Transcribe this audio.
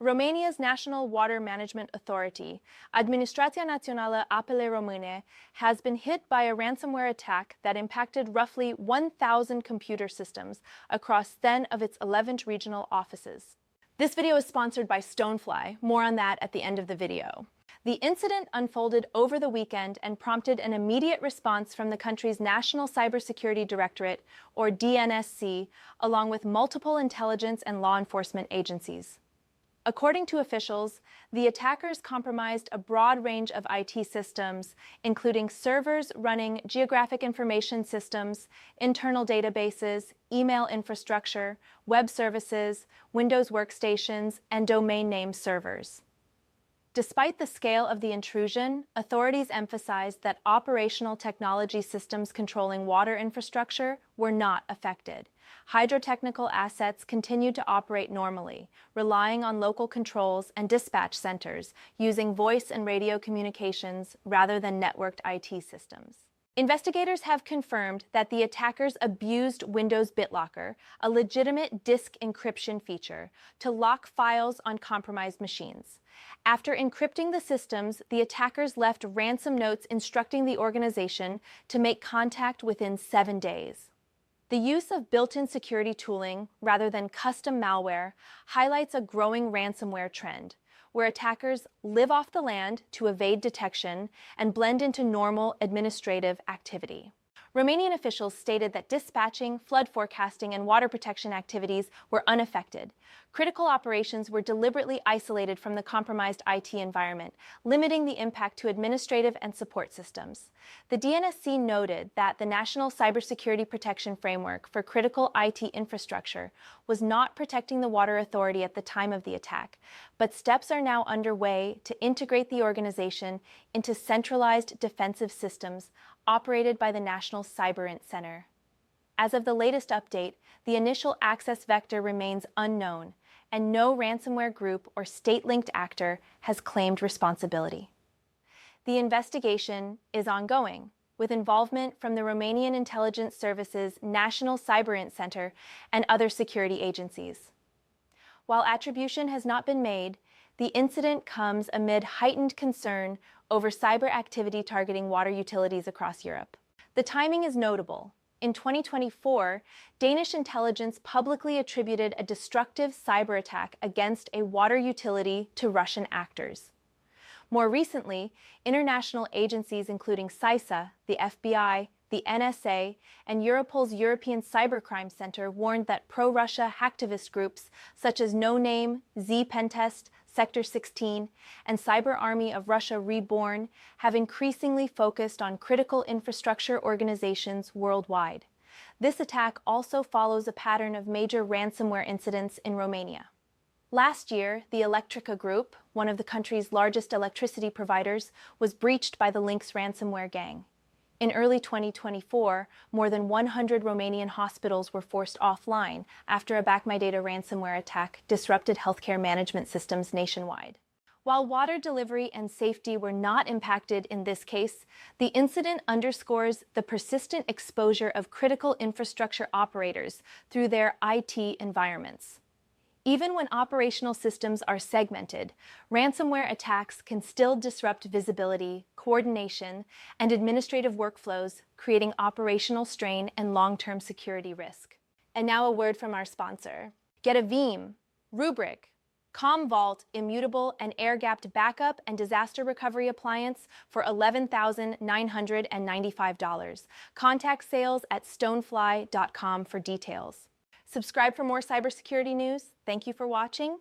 Romania's National Water Management Authority, Administrația Națională Apele Române, has been hit by a ransomware attack that impacted roughly 1,000 computer systems across 10 of its 11 regional offices. This video is sponsored by Stonefly. More on that at the end of the video. The incident unfolded over the weekend and prompted an immediate response from the country's National Cybersecurity Directorate, or DNSC, along with multiple intelligence and law enforcement agencies. According to officials, the attackers compromised a broad range of IT systems, including servers running geographic information systems, internal databases, email infrastructure, web services, Windows workstations, and domain name servers. Despite the scale of the intrusion, authorities emphasized that operational technology systems controlling water infrastructure were not affected. Hydrotechnical assets continued to operate normally, relying on local controls and dispatch centers, using voice and radio communications rather than networked IT systems. Investigators have confirmed that the attackers abused Windows BitLocker, a legitimate disk encryption feature, to lock files on compromised machines. After encrypting the systems, the attackers left ransom notes instructing the organization to make contact within 7 days. The use of built-in security tooling, rather than custom malware, highlights a growing ransomware trend, where attackers live off the land to evade detection and blend into normal administrative activity. Romanian officials stated that dispatching, flood forecasting, and water protection activities were unaffected. Critical operations were deliberately isolated from the compromised IT environment, limiting the impact to administrative and support systems. The DNSC noted that the National Cybersecurity Protection Framework for critical IT infrastructure was not protecting the Water Authority at the time of the attack, but steps are now underway to integrate the organization into centralized defensive systems operated by the National Cyber Center. As of the latest update, the initial access vector remains unknown, and no ransomware group or state-linked actor has claimed responsibility. The investigation is ongoing, with involvement from the Romanian Intelligence Service's National Cyber Center and other security agencies. While attribution has not been made, the incident comes amid heightened concern over cyber activity targeting water utilities across Europe. The timing is notable. In 2024, Danish intelligence publicly attributed a destructive cyber attack against a water utility to Russian actors. More recently, international agencies including CISA, the FBI, the NSA, and Europol's European Cybercrime Center warned that pro-Russia hacktivist groups such as No Name, Z Pentest, Sector 16, and Cyber Army of Russia Reborn have increasingly focused on critical infrastructure organizations worldwide. This attack also follows a pattern of major ransomware incidents in Romania. Last year, the Electrica Group, one of the country's largest electricity providers, was breached by the Lynx ransomware gang. In early 2024, more than 100 Romanian hospitals were forced offline after a BackMyData ransomware attack disrupted healthcare management systems nationwide. While water delivery and safety were not impacted in this case, the incident underscores the persistent exposure of critical infrastructure operators through their IT environments. Even when operational systems are segmented, ransomware attacks can still disrupt visibility, coordination, and administrative workflows, creating operational strain and long-term security risk. And now a word from our sponsor. Get a Veeam, Rubrik, Commvault Immutable and air-gapped backup and disaster recovery appliance for $11,995. Contact sales at stonefly.com for details. Subscribe for more cybersecurity news. Thank you for watching.